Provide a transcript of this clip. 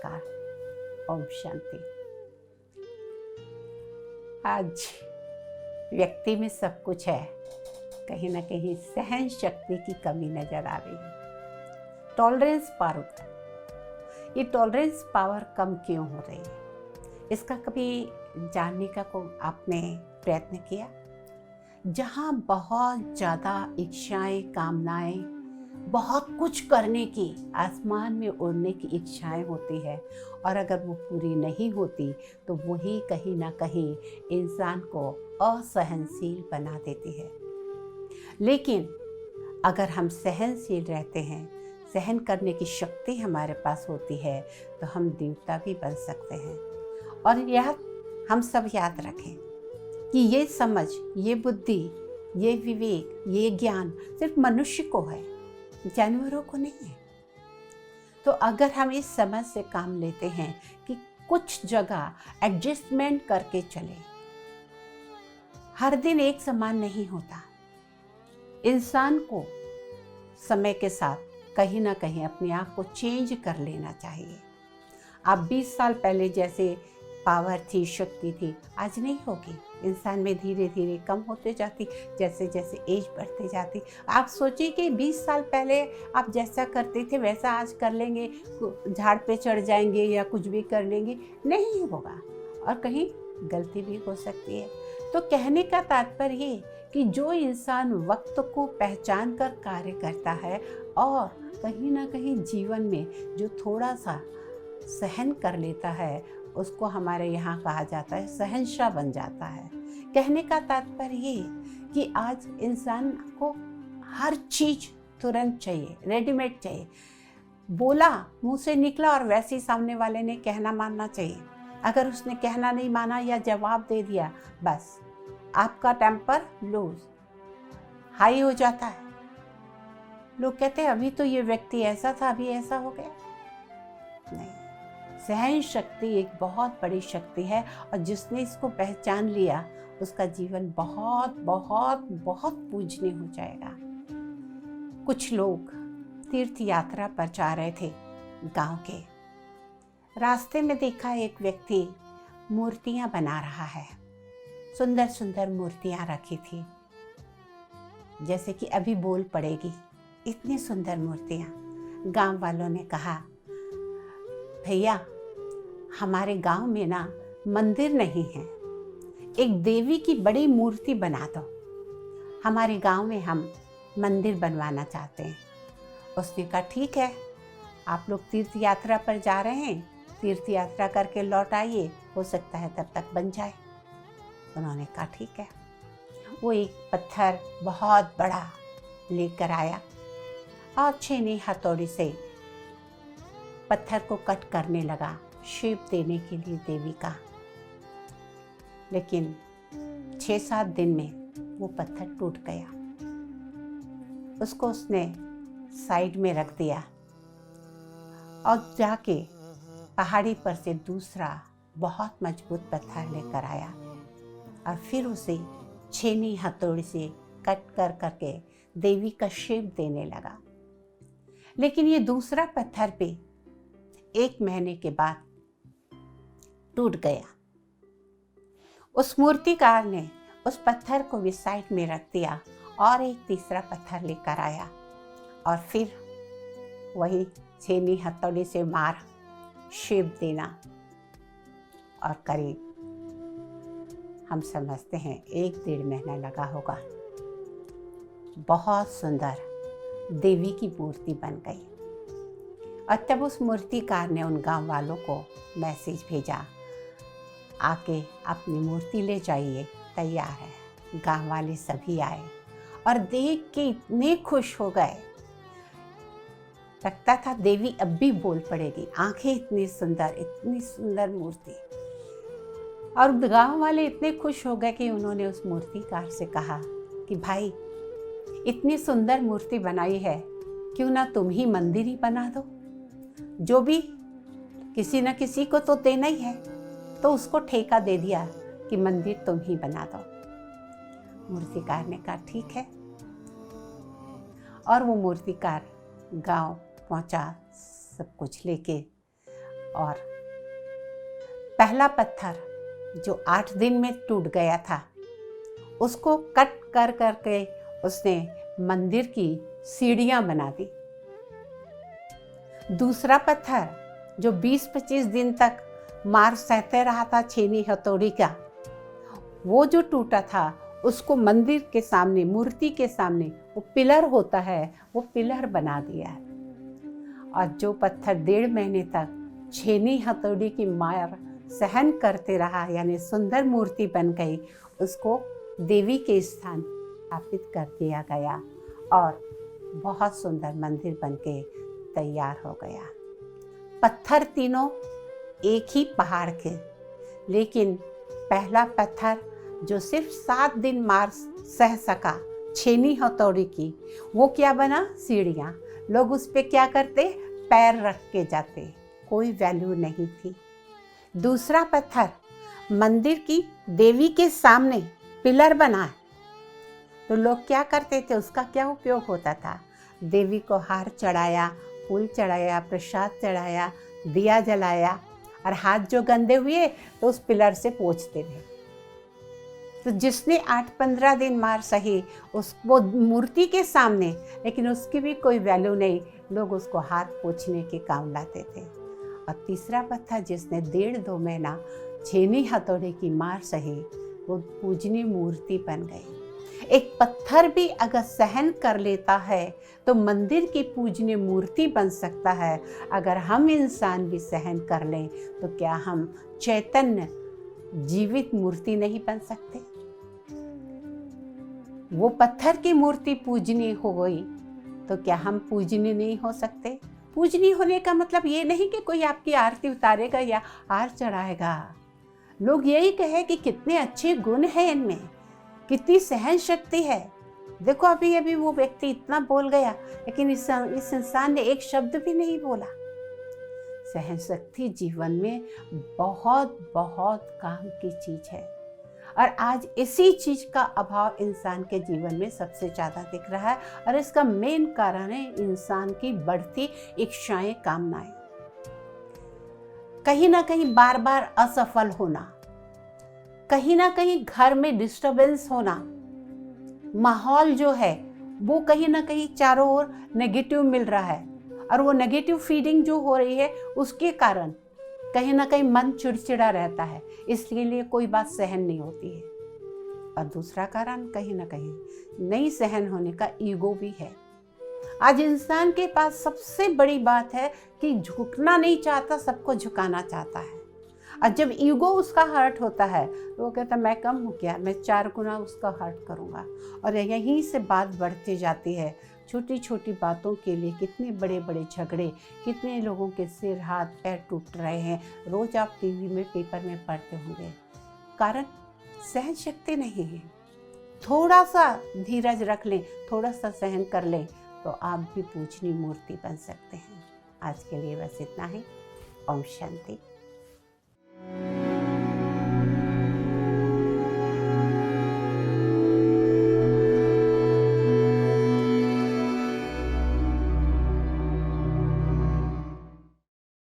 नमस्कार, ओम शांति। आज व्यक्ति में सब कुछ है, कहीं ना कहीं सहन शक्ति की कमी नजर आ रही है। टॉलरेंस पावर, ये टॉलरेंस पावर कम क्यों हो रही है, इसका कभी जानने का आपने प्रयत्न किया? जहाँ बहुत ज़्यादा इच्छाएं, कामनाएं, बहुत कुछ करने की, आसमान में उड़ने की इच्छाएं होती है, और अगर वो पूरी नहीं होती तो वही कहीं ना कहीं इंसान को असहनशील बना देती है। लेकिन अगर हम सहनशील रहते हैं, सहन करने की शक्ति हमारे पास होती है, तो हम देवता भी बन सकते हैं। और यह हम सब याद रखें कि ये समझ, ये बुद्धि, ये विवेक, ये ज्ञान सिर्फ मनुष्य को है, जानवरों को नहीं है। तो अगर हम इस समझ से काम लेते हैं कि कुछ जगह एडजस्टमेंट करके चले, हर दिन एक समान नहीं होता, इंसान को समय के साथ कहीं ना कहीं अपने आप को चेंज कर लेना चाहिए। आप 20 साल पहले जैसे पावर थी, शक्ति थी, आज नहीं होगी। इंसान में धीरे धीरे कम होते जाती, जैसे जैसे एज बढ़ते जाती। आप सोचिए कि 20 साल पहले आप जैसा करते थे वैसा आज कर लेंगे, झाड़ पे चढ़ जाएंगे या कुछ भी कर लेंगे, नहीं होगा, और कहीं गलती भी हो सकती है। तो कहने का तात्पर्य ये कि जो इंसान वक्त को पहचान कर कार्य करता है और कहीं ना कहीं जीवन में जो थोड़ा सा सहन कर लेता है, उसको हमारे यहाँ कहा जाता है सहनशाह बन जाता है। कहने का तात्पर्य ये कि आज इंसान को हर चीज तुरंत चाहिए, रेडीमेड चाहिए। बोला, मुंह से निकला और वैसे ही सामने वाले ने कहना मानना चाहिए। अगर उसने कहना नहीं माना या जवाब दे दिया, बस आपका टेम्पर लूज, हाई हो जाता है। लोग कहते हैं अभी तो ये व्यक्ति ऐसा था, अभी ऐसा हो गया। नहीं, सहन शक्ति एक बहुत बड़ी शक्ति है, और जिसने इसको पहचान लिया उसका जीवन बहुत बहुत बहुत पूजनीय हो जाएगा। कुछ लोग तीर्थ यात्रा पर जा रहे थे गांव के। रास्ते में देखा एक व्यक्ति मूर्तियां बना रहा है। सुंदर सुंदर मूर्तियां रखी थी, जैसे कि अभी बोल पड़ेगी, इतनी सुंदर मूर्तियां। गांव वालों ने कहा, भैया हमारे गांव में ना मंदिर नहीं है, एक देवी की बड़ी मूर्ति बना दो, हमारे गांव में हम मंदिर बनवाना चाहते हैं। उसने कहा ठीक है, आप लोग तीर्थ यात्रा पर जा रहे हैं, तीर्थ यात्रा करके लौट आइए, हो सकता है तब तक बन जाए। उन्होंने कहा ठीक है। वो एक पत्थर बहुत बड़ा लेकर आया और छेनी हथौड़ी से पत्थर को कट करने लगा, शेप देने के लिए देवी का। लेकिन 6-7 दिन में वो पत्थर टूट गया। उसको उसने साइड में रख दिया और जाके पहाड़ी पर से दूसरा बहुत मजबूत पत्थर लेकर आया और फिर उसे छेनी हथौड़ी से कट कर करके देवी का शेप देने लगा। लेकिन ये दूसरा पत्थर पे 1 महीने के बाद टूट गया। उस मूर्तिकार ने उस पत्थर को भी साइड में रख दिया और एक तीसरा पत्थर लेकर आया और फिर वही छेनी हथौड़ी से मार शेप देना, और करीब हम समझते हैं 1-1.5 महीना लगा होगा। बहुत सुंदर देवी की मूर्ति बन गई। और तब उस मूर्तिकार ने उन गांव वालों को मैसेज भेजा, आके अपनी मूर्ति ले जाइए, तैयार है। गांव वाले सभी आए और देख के इतने खुश हो गए, लगता था देवी अब भी बोल पड़ेगी। आंखें इतनी सुंदर मूर्ति। और गांव वाले इतने खुश हो गए कि उन्होंने उस मूर्तिकार से कहा कि भाई इतनी सुंदर मूर्ति बनाई है, क्यों ना तुम ही मंदिर ही बना दो। जो भी किसी न किसी को तो देना ही है, तो उसको ठेका दे दिया कि मंदिर तुम ही बना दो। मूर्तिकार ने कहा ठीक है। और वो मूर्तिकार गांव पहुंचा, सब कुछ लेके और पहला पत्थर जो 8 दिन में टूट गया था, उसको कट कर करके उसने मंदिर की सीढ़ियां बना दी। दूसरा पत्थर जो 20-25 दिन तक मार सहते रहा था छेनी हथौड़ी का, वो जो टूटा था उसको मंदिर के सामने, मूर्ति के सामने, वो पिलर होता है, वो पिलर बना दिया। और जो पत्थर 1.5 महीने तक छेनी हथौड़ी की मार सहन करते रहा, यानी सुंदर मूर्ति बन गई, उसको देवी के स्थान स्थापित कर दिया गया और बहुत सुंदर मंदिर बनके तैयार हो गया। पत्थर तीनों एक ही पहाड़ के, लेकिन पहला पत्थर जो सिर्फ 7 दिन मार सह सका छेनी हथौड़ी की, वो क्या बना? सीढ़ियाँ। लोग उस पे क्या करते? पैर रख के जाते, कोई वैल्यू नहीं थी। दूसरा पत्थर मंदिर की देवी के सामने पिलर बना, तो लोग क्या करते थे? उसका क्या उपयोग होता था? देवी को हार चढ़ाया, फूल चढ़ाया, प्रसाद चढ़ाया, दिया जलाया, और हाथ जो गंदे हुए तो उस पिलर से पोंछते थे। तो जिसने 8-15 दिन मार सही उसको मूर्ति के सामने, लेकिन उसकी भी कोई वैल्यू नहीं, लोग उसको हाथ पोंछने के काम लाते थे। और तीसरा पत्थर जिसने 1.5-2 महीना छेनी हथौड़े की मार सही, वो पूजनीय मूर्ति बन गई। एक पत्थर भी अगर सहन कर लेता है तो मंदिर की पूजनीय मूर्ति बन सकता है। अगर हम इंसान भी सहन कर लें तो क्या हम चैतन्य जीवित मूर्ति नहीं बन सकते? वो पत्थर की मूर्ति पूजनीय हो गई तो क्या हम पूजनीय नहीं हो सकते? पूजनीय होने का मतलब ये नहीं कि कोई आपकी आरती उतारेगा या हार चढ़ाएगा। लोग यही कहे कि कितने अच्छे गुण हैं इनमें, कितनी सहन शक्ति है। देखो अभी अभी वो व्यक्ति इतना बोल गया, लेकिन इस इंसान ने एक शब्द भी नहीं बोला। सहन शक्ति जीवन में बहुत बहुत काम की चीज है, और आज इसी चीज का अभाव इंसान के जीवन में सबसे ज्यादा दिख रहा है। और इसका मेन कारण है इंसान की बढ़ती इच्छाएं, कामनाएं, कहीं ना कहीं बार बार असफल होना, कहीं ना कहीं घर में डिस्टरबेंस होना, माहौल जो है वो कहीं ना कहीं चारों ओर नेगेटिव मिल रहा है, और वो नेगेटिव फीडिंग जो हो रही है उसके कारण कहीं ना कहीं मन चिड़चिड़ा रहता है, इसलिए कोई बात सहन नहीं होती है। और दूसरा कारण कहीं ना कहीं नहीं सहन होने का ईगो भी है। आज इंसान के पास सबसे बड़ी बात है कि झुकना नहीं चाहता, सबको झुकाना चाहता है। और जब ईगो उसका हर्ट होता है तो वो कहता मैं कम हूँ क्या, मैं 4 गुना उसका हर्ट करूँगा। और यहीं से बात बढ़ती जाती है। छोटी छोटी बातों के लिए कितने बड़े बड़े झगड़े, कितने लोगों के सिर हाथ पैर टूट रहे हैं, रोज आप टीवी में पेपर में पढ़ते होंगे। कारण सहन शक्ति नहीं है। थोड़ा सा धीरज रख लें, थोड़ा सा सहन कर लें तो आप भी पूजनीय मूर्ति बन सकते हैं। आज के लिए बस इतना ही। ओम शांति।